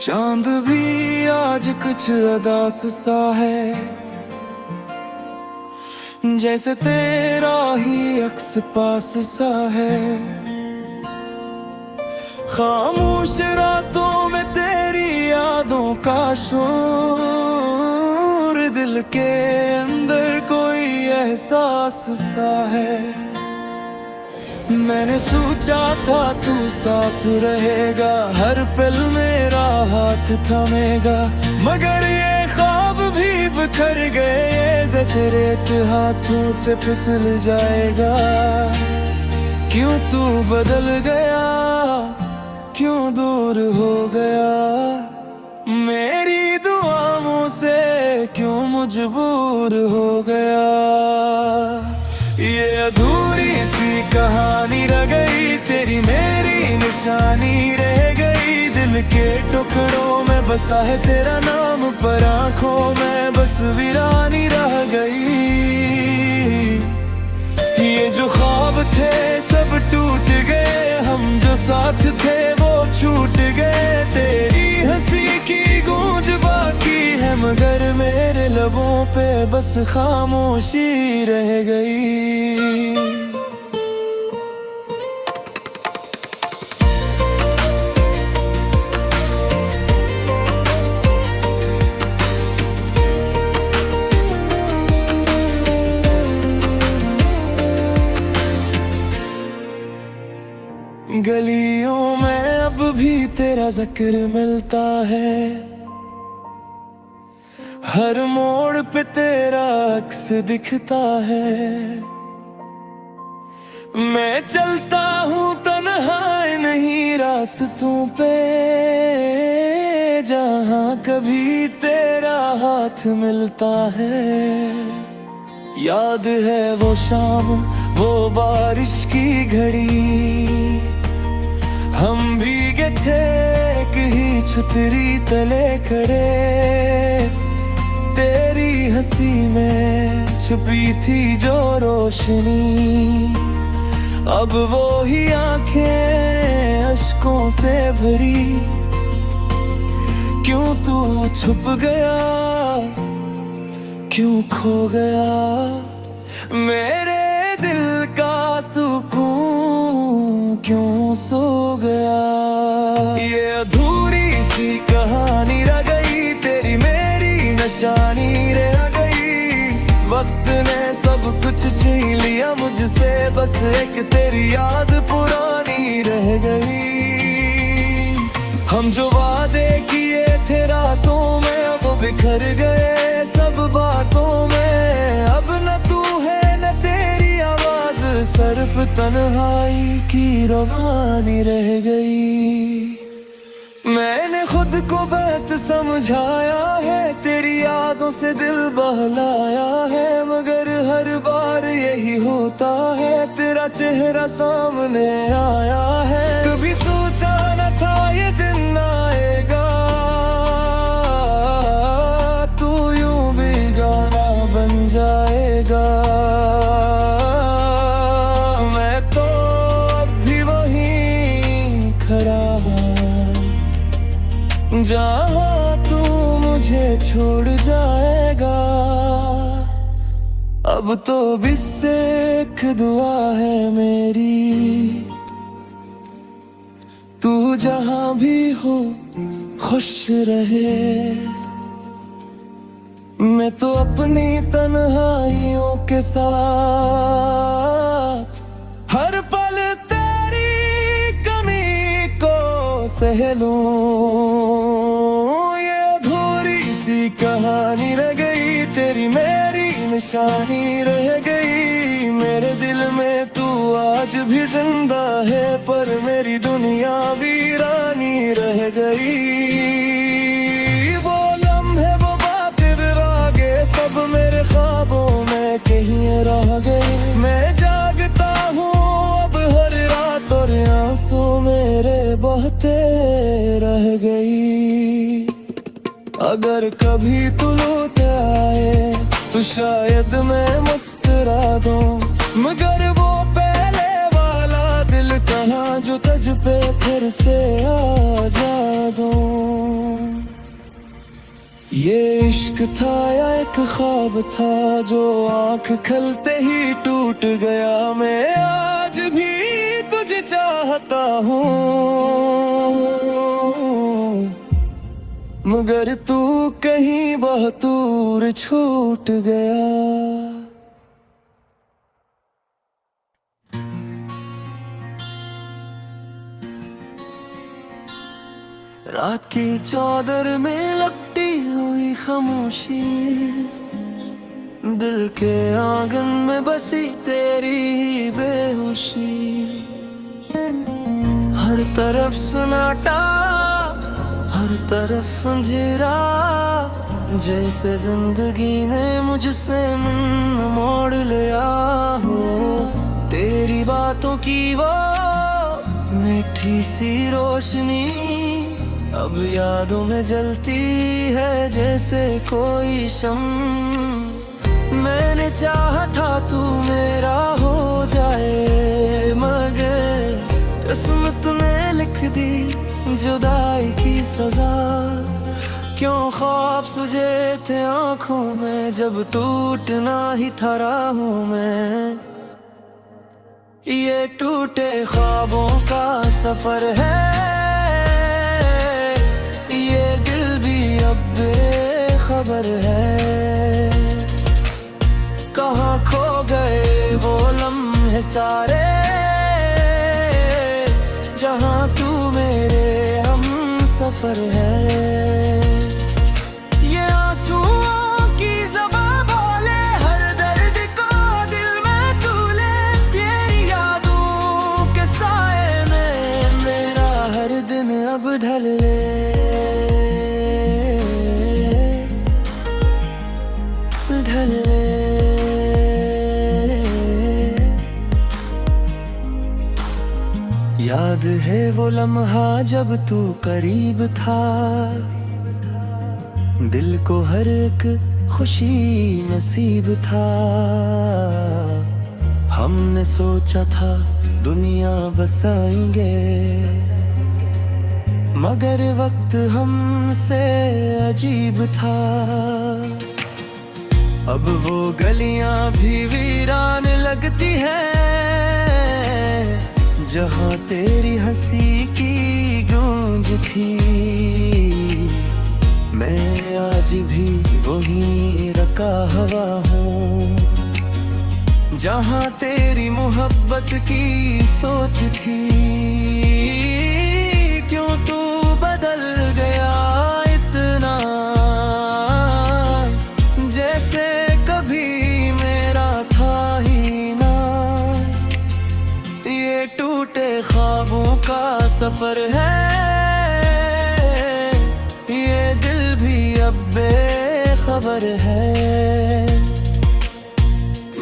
चांद भी आज कुछ अदास सा है, जैसे तेरा ही अक्स पास सा है। खामोश रातों में तेरी यादों का शोर, दिल के अंदर कोई एहसास सा है। मैंने सोचा था तू साथ रहेगा, हर पल मेरा हाथ थमेगा, मगर ये ख्वाब भी बिखर गए जैसे रेत हाथों से फिसल जाएगा। क्यों तू बदल गया, क्यों दूर हो गया, मेरी दुआओं से क्यों मजबूर हो गया। ये अधूरी सी कहानी रह गई, तेरी मेरी निशानी रह गई। दिल के टुकड़ों में बसा है तेरा नाम, पर आंखों में बस वीरानी रह गई। ये जो ख्वाब थे सब टूट गए, हम जो साथ थे वो छूट गए। तेरी हंसी की गूंज बाकी है, मगर मेरे लबों पे बस खामोशी रह गई। गलियों में अब भी तेरा जिक्र मिलता है, हर मोड़ पे तेरा अक्स दिखता है। मैं चलता हूँ तन्हा नहीं रास्तों पे, जहाँ कभी तेरा हाथ मिलता है। याद है वो शाम, वो बारिश की घड़ी, हम भीगे थे एक ही छतरी तले खड़े। तेरी हंसी में छुपी थी जो रोशनी, अब वो ही आंखें अश्कों से भरी। क्यों तू छुप गया, क्यों खो गया, मेरे दिल का सुकून क्यों सो गया। ये अधूरी सी कहानी रह गई, तेरी मेरी निशानी रह गई। वक्त ने सब कुछ छीन लिया मुझसे, बस एक तेरी याद पुरानी रह गई। हम जो वादे किए थे रातों में, अब बिखर गए सब बातों में। अब न तू है न तेरी आवाज, सिर्फ तन्हाई की रवानी रह गई। मैंने खुद को बैत समझाया है, तेरी यादों से दिल बहलाया है, मगर हर बार यही होता है, तेरा चेहरा सामने आया है। कभी सोचा न था ये दिन आएगा, तू यूं भी गाना बन जाएगा। मैं तो अब भी वहीं खड़ा हूँ, जहाँ तू मुझे छोड़ जाएगा। अब तो भी सिर्फ दुआ है मेरी, तू जहाँ भी हो खुश रहे। मैं तो अपनी तन्हाइयों के साथ हर पल तेरी कमी को सह लूं। ये अधूरी सी कहानी रह गई, तेरी मेरी निशानी रह गई। मेरे दिल में तू आज भी जिंदा है, पर मेरी दुनिया वीरानी रह गई। वो लम्हे वो बातें रागे सब मेरे ख्वाबों में कहीं रह गए। मैं जागता हूँ अब हर रात, और आंसू मेरे बहते रह गई। अगर कभी तू लौट आए तो शायद मैं मुस्कुरा दूं, मगर वो पहले वाला दिल कहाँ जो तुझ पे फिर से आ जा दूं। ये इश्क था या एक ख्वाब था जो आंख खलते ही टूट गया। मैं आज भी तुझे चाहता हूँ, मगर तू कहीं बहुत दूर छूट गया। रात की चादर में लपटी हुई खामोशी, दिल के आंगन में बसी तेरी ही बेहोशी। हर तरफ सन्नाटा, हर तरफ अंधेरा, जैसे जिंदगी ने मुझसे मन मोड़ लिया हो। तेरी बातों की वो मीठी सी रोशनी अब यादों में जलती है जैसे कोई शम्म। मैंने चाहा था तू मेरा हो जाए, मगर किस्मत ने लिख दी जुदाई की सजा। क्यों ख्वाब सुझे थे आंखों में जब टूटना ही था राहों में। ये टूटे ख्वाबों का सफर है, ये दिल भी अब बेखबर है। कहाँ खो गए वो लम्हे सारे, जहाँ तू मेरे हम सफर है। ये आंसुओं की ज़बां बोले हर दर्द को दिल में तूले। तेरी यादों के साए में मेरा हर दिन अब ढल ले। याद है वो लम्हा जब तू करीब था, दिल को हर एक खुशी नसीब था। हमने सोचा था दुनिया बसाएंगे, मगर वक्त हमसे अजीब था। अब वो गलियां भी वीरान लगती हैं, जहाँ तेरी हंसी की गूंज थी। मैं आज भी वही रका हवा हूँ, जहाँ तेरी मोहब्बत की सोच थी। क्यों तू बदल गया इतना, जैसे कभी मेरा था ही ना। ये टूटे ख्वाबों का सफर है, ये दिल भी अब बेखबर है।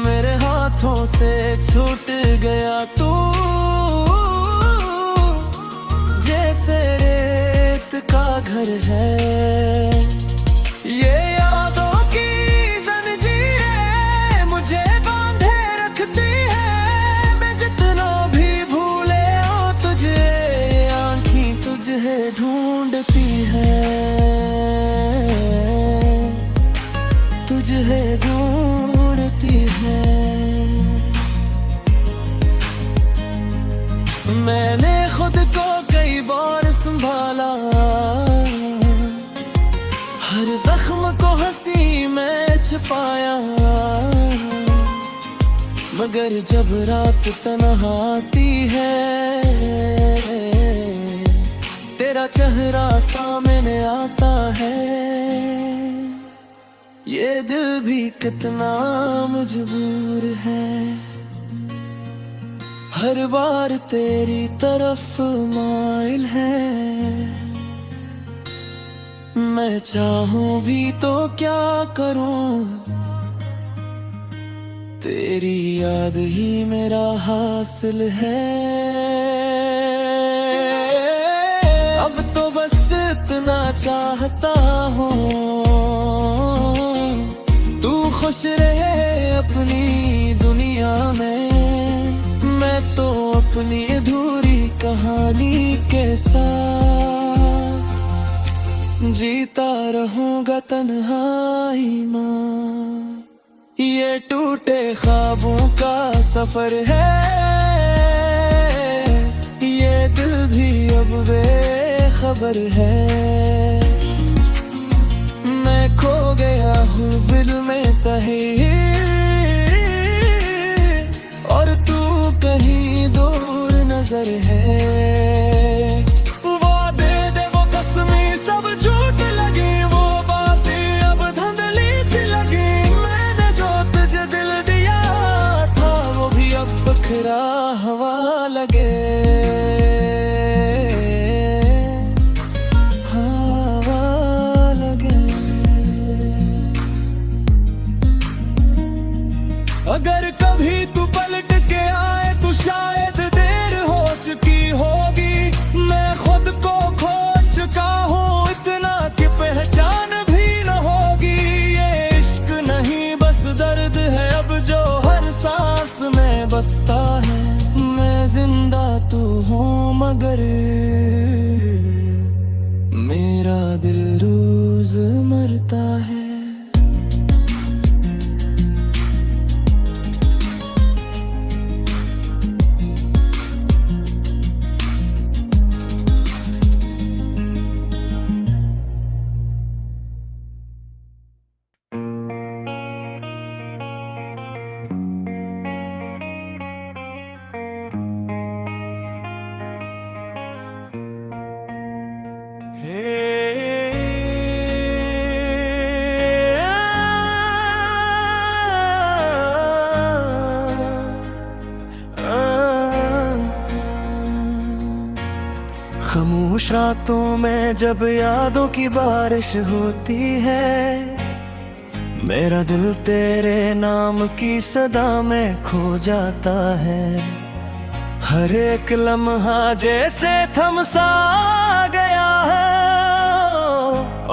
मेरे हाथों से छूट गया तू, जैसे रेत का घर है। ये यादों की जंजीरें मुझे बांधे रखती है। मैं जितना भी भूले हो तुझे, आँखें तुझे ढूंढती है, तुझे ढूंढती है। मैंने खुद को कई बार संभाला, हर जख्म को हंसी में छुपाया। मगर जब रात तन्हा आती है, तेरा चेहरा सामने आता है। ये दिल भी कितना मजबूर है, हर बार तेरी तरफ माइल है। मैं चाहूं भी तो क्या करूं, तेरी याद ही मेरा हासिल है। अब तो बस इतना चाहता हूँ, तू खुश रहे अपनी दुनिया में। मैं तो अपनी अधूरी कहानी के साथ जीता रहूंगा तन्हाई में। ये टूटे ख्वाबों का सफर है, ये दिल भी अब बेखबर है। मैं खो गया हूँ दिल में कहीं, और तू कहीं दूर नजर है। वादे दे वो कसमें सब झूठ लगी, वो बातें अब धुंधली सी लगी। मैंने जो तुझे दिल दिया था, वो भी अब बखरा हवा लगे। अगर कभी तू पलट के आए तो शायद देर हो चुकी होगी। मैं खुद को खो चुका हूँ इतना कि पहचान भी न होगी। ये इश्क नहीं बस दर्द है अब जो हर सांस में बसता है। मैं जिंदा तू हूँ मगर मेरा दिल रोज मरता है। खामोश रातों में जब यादों की बारिश होती है, मेरा दिल तेरे नाम की सदा में खो जाता है। हर एक लम्हा जैसे थम सा गया है,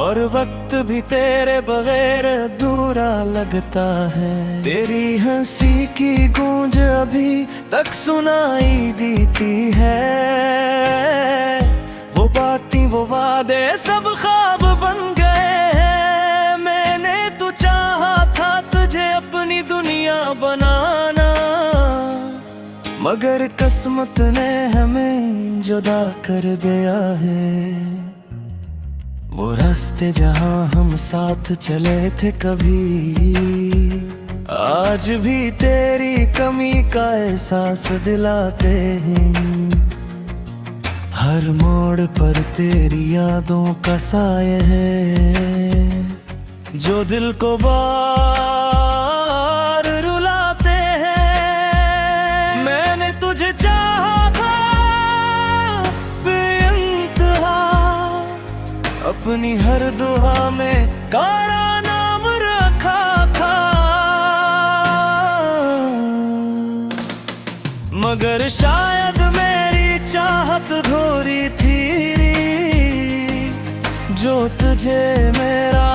और वक्त भी तेरे बगैर अधूरा लगता है। तेरी हंसी की गूंज अभी तक सुनाई देती है। वो बातें वो वादे सब ख्वाब बन गए हैं। मैंने तो चाहा था तुझे अपनी दुनिया बनाना, मगर किस्मत ने हमें जुदा कर दिया है। वो रास्ते जहां हम साथ चले थे कभी, आज भी तेरी कमी का एहसास दिलाते हैं। हर मोड़ पर तेरी यादों का साया है, जो दिल को बार रुलाते हैं। मैंने तुझे चाहा था बेइंतहा, अपनी हर दुआ में कारा नाम रखा था। मगर शायद मेरी चाहत अधूरी थी, जो तुझे मेरा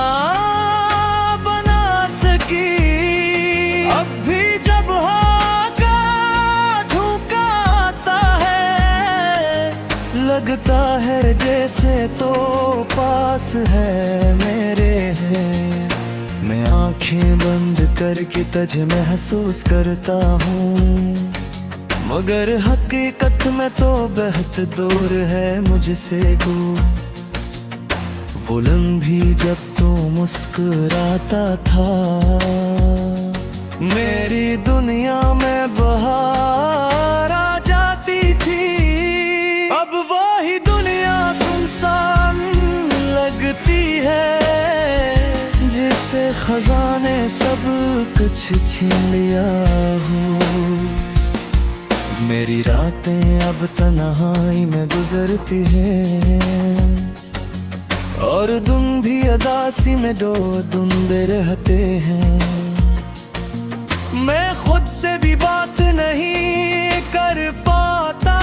बना सकी। अब भी जब होगा झुका आता है, लगता है जैसे तो पास है मेरे है। मैं आंखें बंद करके तुझे महसूस करता हूँ, मगर हकीकत में तो बहुत दूर है मुझसे तू। वो लम्हे जब तू मुस्कुराता था, मेरी दुनिया में बहार आ जाती थी। अब वही दुनिया सुनसान लगती है, जिसे खजाने सब कुछ छीन लिया हो। मेरी रातें अब तन्हाई में गुजरती हैं, और तुम भी अदासी में दो धुंधे रहते हैं। मैं खुद से भी बात नहीं कर पाता,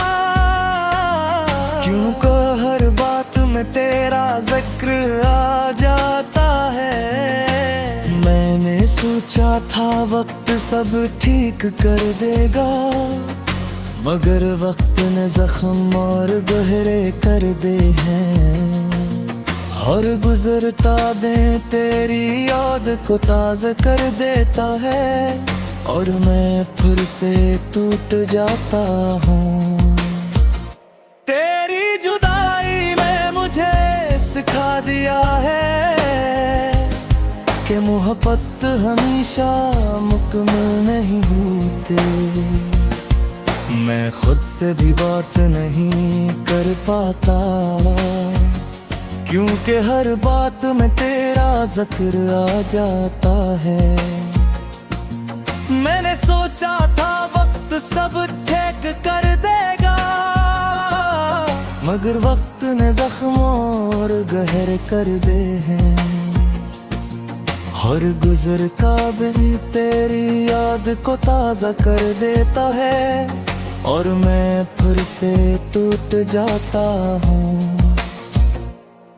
क्योंकि हर बात में तेरा जिक्र आ जाता है। मैंने सोचा था वक्त सब ठीक कर देगा, मगर वक्त ने जख्म और गहरे कर दे हैं। हर गुजरता दिन तेरी याद को ताज़ा कर देता है, और मैं फिर से टूट जाता हूँ। तेरी जुदाई में मुझे सिखा दिया है कि मोहब्बत हमेशा मुकम्मल नहीं होती। मैं खुद से भी बात नहीं कर पाता, क्योंकि हर बात में तेरा जिक्र आ जाता है। मैंने सोचा था वक्त सब ठीक कर देगा, मगर वक्त ने जख्म और गहर कर दे हैं। हर गुजर का दिन तेरी याद को ताज़ा कर देता है, और मैं फिर से टूट जाता हूँ।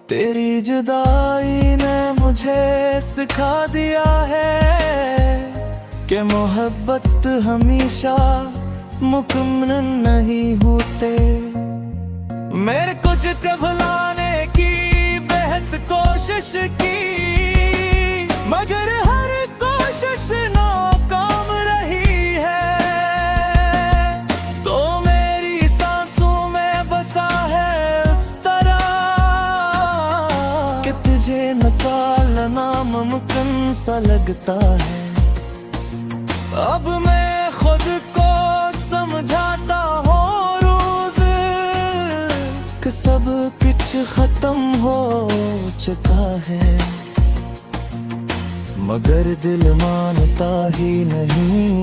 तेरी जुदाई ने मुझे सिखा दिया है कि मोहब्बत हमेशा मुकम्मल नहीं होते। मेरे को जितना भुलाने की बेहद कोशिश की, मगर हर कोशिश नाकाम रही है। तो मेरी सांसों में बसा है इस तरह कि तुझे निकालना मुमकिन सा लगता है। अब मैं खुद को समझाता हूँ रोज कि सब कुछ खत्म हो चुका है, मगर दिल मानता ही नहीं,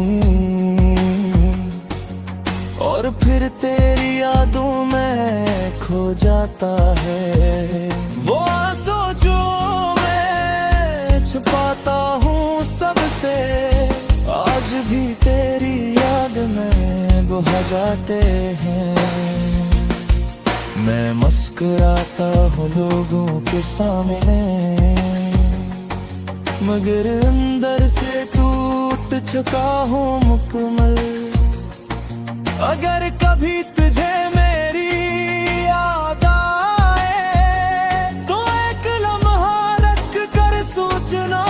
और फिर तेरी यादों में खो जाता है। वो आंसू जो मैं छुपाता हूँ सबसे, आज भी तेरी याद में बहा जाते हैं। मैं मुस्कुराता हूँ लोगों के सामने, मगर अंदर से टूट चुका हूँ मुकम्मल। अगर कभी तुझे मेरी याद आए तो एक लम्हा रख कर सोचना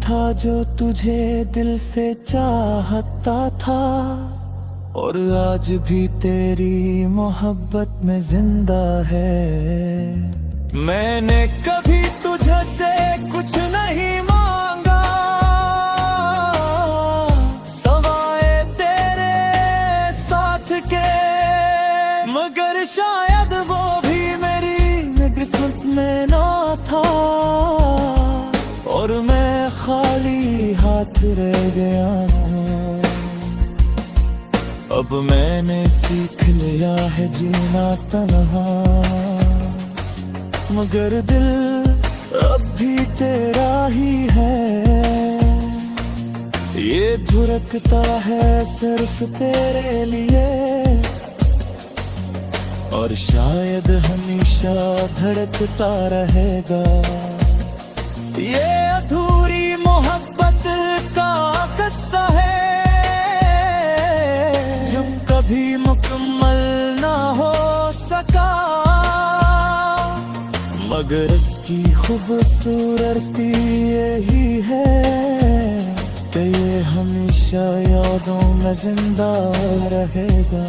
था जो तुझे दिल से चाहता था, और आज भी तेरी मोहब्बत में जिंदा है। मैंने कभी तुझसे कुछ नहीं मांगा सवाए तेरे साथ के, मगर शायद वो भी मेरी किस्मत में ना था, और मैं खाली हाथ रह गया हूँ। अब मैंने सीख लिया है जीना तन्हा, मगर दिल अब भी तेरा ही है। ये धड़कता है सिर्फ तेरे लिए, और शायद हमेशा धड़कता रहेगा। ये अधूरी मोहब्बत का किस्सा है, जो कभी मुकम्मल ना हो सका, मगर इसकी खूबसूरती यही है कि ये हमेशा यादों में जिंदा रहेगा।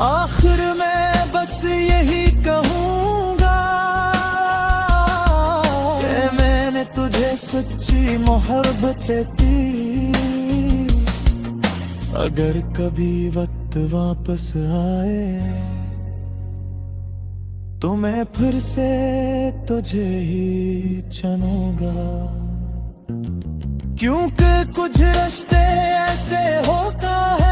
आखिर में बस यही कहूँगा कि मैंने तुझे सच्ची मोहब्बत दी। अगर कभी वक्त वापस आए तो मैं फिर से तुझे ही चुनूंगा, क्योंकि कुछ रिश्ते ऐसे होता है